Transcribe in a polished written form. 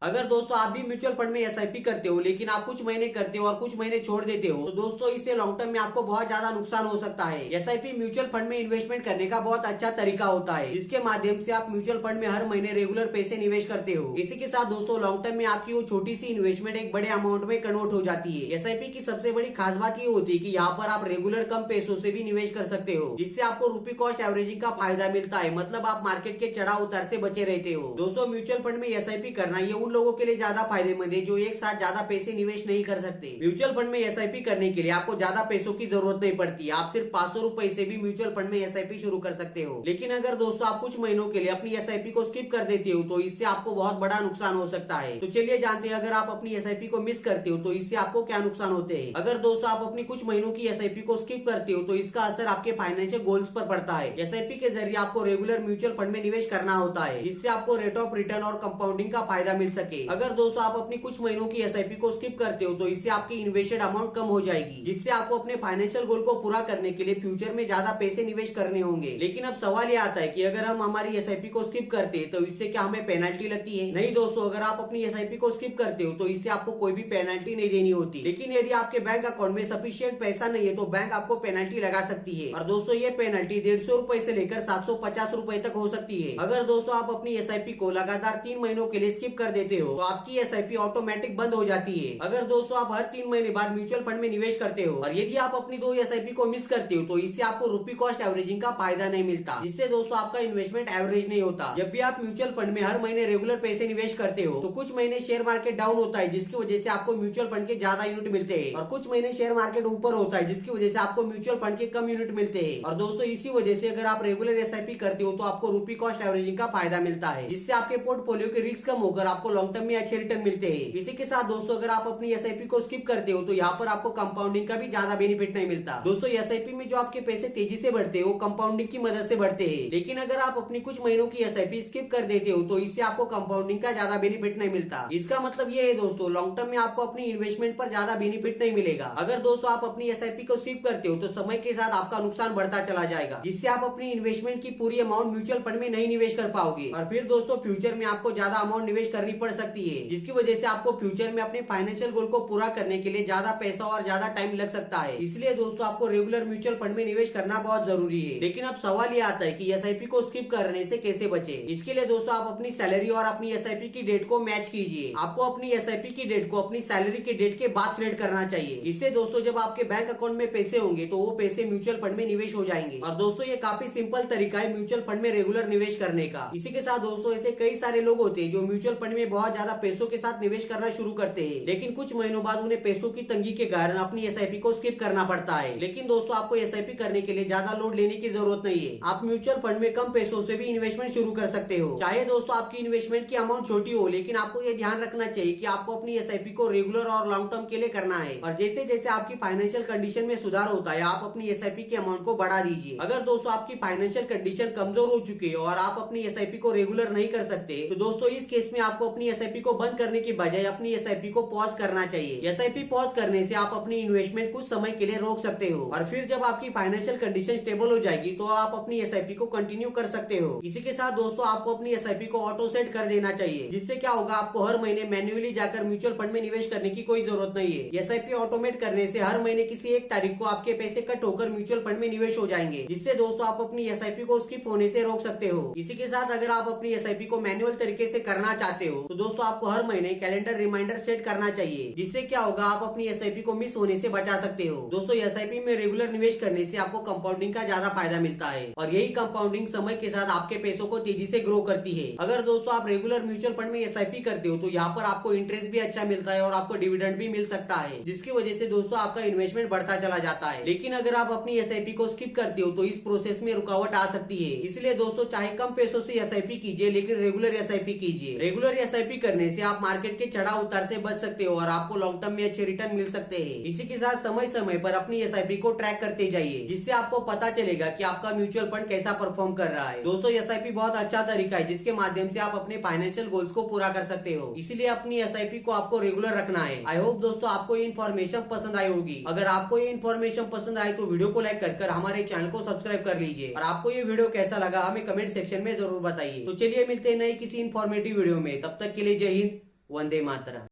अगर दोस्तों आप भी म्यूचुअल फंड में एसआईपी करते हो लेकिन आप कुछ महीने करते हो और कुछ महीने छोड़ देते हो तो दोस्तों इससे लॉन्ग टर्म में आपको बहुत ज्यादा नुकसान हो सकता है। एसआईपी म्यूचुअल फंड में इन्वेस्टमेंट करने का बहुत अच्छा तरीका होता है जिसके माध्यम से आप म्यूचुअल फंड में हर महीने रेगुलर पैसे निवेश करते हो। इसी के साथ दोस्तों लॉन्ग टर्म में आपकी वो छोटी सी इन्वेस्टमेंट एक बड़े अमाउंट में कन्वर्ट हो जाती है। एसआईपी की सबसे बड़ी खास बात ये होती है कि यहाँ पर आप रेगुलर कम पैसों से भी निवेश कर सकते हो जिससे आपको रूपी कॉस्ट एवरेजिंग का फायदा मिलता है। मतलब आप मार्केट के चढ़ाव उतार से बचे रहते हो। दोस्तों म्यूचुअल फंड में एसआईपी करना ये उन लोगों के लिए ज्यादा फायदेमंद है जो एक साथ ज्यादा पैसे निवेश नहीं कर सकते। म्यूचुअल फंड में एसआईपी करने के लिए आपको ज्यादा पैसों की जरूरत नहीं पड़ती। आप सिर्फ 500 रुपए से भी म्यूचुअल फंड में एसआईपी शुरू कर सकते हो। लेकिन अगर दोस्तों आप कुछ महीनों के लिए अपनी एसआईपी को स्किप कर देते हो तो इससे आपको बहुत बड़ा नुकसान हो सकता है। तो चलिए जानते हैं अगर आप अपनी एसआईपी को मिस करते हो तो इससे आपको क्या नुकसान होते हैं। अगर दोस्तों आप अपनी कुछ महीनों की एसआईपी को स्किप करते हो तो इसका असर आपके फाइनेंशियल गोल्स पर पड़ता है। एसआईपी के जरिए आपको रेगुलर म्यूचुअल फंड में निवेश करना होता है जिससे आपको रेट ऑफ रिटर्न और कंपाउंडिंग का फायदा मिल सके। अगर दोस्तों आप अपनी कुछ महीनों की एसआईपी को स्किप करते हो तो इससे आपकी इन्वेस्टेड अमाउंट कम हो जाएगी जिससे आपको अपने फाइनेंशियल गोल को पूरा करने के लिए फ्यूचर में ज्यादा पैसे निवेश करने होंगे। लेकिन अब सवाल ये आता है कि अगर हम हमारी एसआईपी को स्किप करते हैं तो इससे क्या हमें पेनल्टी लगती है? नहीं दोस्तों, अगर आप अपनी एसआईपी को स्किप करते हो तो इससे आपको कोई भी पेनल्टी नहीं देनी होती। लेकिन यदि आपके बैंक अकाउंट में सफिशिएंट पैसा नहीं है तो बैंक आपको पेनल्टी लगा सकती है। और दोस्तों ये पेनल्टी 150 रुपए से लेकर 750 रुपए तक हो सकती है। अगर दोस्तों आप अपनी एसआईपी को लगातार 3 महीनों के लिए स्किप कर देते हो तो आपकी एसआईपी ऑटोमेटिक बंद हो जाती है। अगर दोस्तों आप हर 3 महीने बाद म्यूचुअल फंड में निवेश करते हो और यदि आप अपनी 2 एसआईपी को मिस करते हो तो इससे आपको रूपी कॉस्ट एवरेजिंग का फायदा नहीं मिलता जिससे दोस्तों आपका इन्वेस्टमेंट एवरेज नहीं होता। जब भी आप म्यूचुअल फंड में हर महीने रेगुलर पैसे निवेश करते हो तो कुछ महीने शेयर मार्केट डाउन होता है जिसकी वजह से आपको म्यूचुअल फंड के ज्यादा यूनिट मिलते हैं और कुछ महीने शेयर मार्केट ऊपर होता है जिसकी वजह से आपको म्यूचुअल फंड के कम यूनिट मिलते हैं। और दोस्तों इसी वजह से अगर आप रेगुलर एसआईपी करते हो तो आपको रूपी कॉस्ट एवरेजिंग का फायदा मिलता है जिससे आपके पोर्टफोलियो के रिस्क कम होकर आपको लॉन्ग टर्म में अच्छे रिटर्न मिलते हैं। इसी के साथ दोस्तों अगर आप अपनी एसआईपी को स्किप करते हो तो यहाँ पर आपको कंपाउंडिंग का भी ज्यादा बेनिफिट नहीं मिलता। दोस्तों एसआईपी में जो आपके पैसे तेजी से बढ़ते हो कंपाउंडिंग की मदद से बढ़ते हैं। लेकिन अगर आप अपनी कुछ महीनों की एसआईपी स्किप कर देते हो तो इससे आपको कंपाउंडिंग का ज्यादा बेनिफिट नहीं मिलता। इसका मतलब ये है दोस्तों लॉन्ग टर्म में आपको अपनी इन्वेस्टमेंट पर ज्यादा बेनिफिट नहीं मिलेगा। अगर दोस्तों आप अपनी एसआईपी को स्किप करते हो तो समय के साथ आपका नुकसान बढ़ता चला जाएगा जिससे आप अपनी इन्वेस्टमेंट की पूरी अमाउंट म्यूचुअल फंड में नहीं निवेश कर पाओगे और फिर दोस्तों फ्यूचर में आपको ज्यादा अमाउंट निवेश करनी पड़ सकती है जिसकी वजह से आपको फ्यूचर में अपने फाइनेंशियल गोल को पूरा करने के लिए ज्यादा पैसा और ज्यादा टाइम लग सकता है। इसलिए दोस्तों आपको रेगुलर म्यूचुअल फंड में निवेश करना बहुत जरूरी है। लेकिन अब सवाल ये आता है कि एसआईपी को स्किप करने से कैसे बचे। इसके लिए दोस्तों आप अपनी सैलरी और अपनी एसआईपी की डेट को मैच कीजिए। आपको अपनी एसआईपी की डेट को अपनी सैलरी की डेट के बाद सिलेक्ट करना चाहिए। इससे दोस्तों जब आपके बैंक अकाउंट में पैसे होंगे तो वो पैसे म्यूचुअल फंड में निवेश हो जाएंगे। और दोस्तों ये काफी सिंपल तरीका है म्यूचुअल फंड में रेगुलर निवेश करने का। इसी के साथ दोस्तों ऐसे कई सारे लोग होते हैं जो म्यूचुअल फंड में बहुत ज्यादा पैसों के साथ निवेश करना शुरू करते हैं लेकिन कुछ महीनों बाद उन्हें पैसों की तंगी के कारण अपनी एसआईपी को स्किप करना पड़ता है। लेकिन दोस्तों आपको एसआईपी करने के लिए ज्यादा लोड लेने की जरूरत नहीं है। आप म्यूचुअल फंड में कम पैसों से भी इन्वेस्टमेंट शुरू कर सकते हो। चाहे दोस्तों आपकी इन्वेस्टमेंट की अमाउंट छोटी हो लेकिन आपको ये ध्यान रखना चाहिए कि आपको अपनी एसआईपी को रेगुलर और लॉन्ग टर्म के लिए करना है। और जैसे जैसे आपकी फाइनेंशियल कंडीशन में सुधार होता है आप अपनी एसआईपी के अमाउंट को बढ़ा दीजिए। अगर दोस्तों आपकी फाइनेंशियल कंडीशन कमजोर हो चुकी है और आप अपनी एसआईपी को रेगुलर नहीं कर सकते तो दोस्तों इस केस में आपको अपनी एसआईपी को बंद करने की बजाय अपनी एसआईपी को पॉज करना चाहिए। एसआईपी पॉज करने से आप अपनी इन्वेस्टमेंट कुछ समय के लिए रोक सकते हो और फिर जब आपकी फाइनेंशियल कंडीशन स्टेबल हो जाएगी तो आप अपनी एसआईपी को कंटिन्यू कर सकते हो। इसी के साथ दोस्तों आपको अपनी एसआईपी को ऑटो सेट कर देना चाहिए जिससे क्या होगा आपको हर महीने मैन्युअली जाकर म्यूचुअल फंड में निवेश करने की कोई जरूरत नहीं है। एसआईपी ऑटोमेट करने से हर महीने किसी एक तारीख को आपके पैसे कट होकर म्यूचुअल फंड में निवेश हो जाएंगे जिससे दोस्तों आप अपनी एसआईपी को स्किप होने से रोक सकते हो। इसी के साथ अगर आप अपनी एसआईपी को मैनुअल तरीके से करना चाहते हो तो दोस्तों आपको हर महीने कैलेंडर रिमाइंडर सेट करना चाहिए जिससे क्या होगा आप अपनी एसआईपी को मिस होने से बचा सकते हो। दोस्तों एसआईपी में रेगुलर निवेश करने से आपको कंपाउंडिंग का ज्यादा फायदा मिलता है और यही कंपाउंडिंग समय के साथ आपके पैसों को तेजी से ग्रो करती है। अगर दोस्तों आप रेगुलर म्यूचुअल फंड में एसआईपी करते हो तो यहाँ पर आपको इंटरेस्ट भी अच्छा मिलता है और आपको डिविडेंड भी मिल सकता है जिसकी वजह से दोस्तों आपका इन्वेस्टमेंट बढ़ता चला जाता है। लेकिन अगर आप अपनी एसआईपी को स्किप करते हो तो इस प्रोसेस में रुकावट आ सकती है। इसलिए दोस्तों चाहे कम पैसों से एसआईपी कीजिए लेकिन रेगुलर एसआईपी कीजिए। रेगुलर एसआईपी करने से आप मार्केट के चढ़ाव उतार से बच सकते हो और आपको लॉन्ग टर्म में अच्छे रिटर्न मिल सकते हैं। इसी के साथ समय समय पर अपनी एसआईपी को ट्रैक करते जाइए जिससे आपको पता चलेगा कि आपका म्यूचुअल फंड कैसा परफॉर्म कर रहा है। दोस्तों एसआईपी बहुत अच्छा तरीका है जिसके माध्यम से आप अपने फाइनेंशियल गोल्स को पूरा कर सकते हो। इसीलिए अपनी एसआईपी को आपको रेगुलर रखना है। आई होप दोस्तों आपको ये इन्फॉर्मेशन पसंद आई होगी। अगर आपको ये इन्फॉर्मेशन पसंद आए तो वीडियो को लाइक कर हमारे चैनल को सब्सक्राइब कर लीजिए और आपको ये वीडियो कैसा लगा हमें कमेंट सेक्शन में जरूर बताइए। तो चलिए मिलते हैं नई किसी इन्फॉर्मेटिव वीडियो में, तब तक के लिए जय हिंद। वंदे मातरम।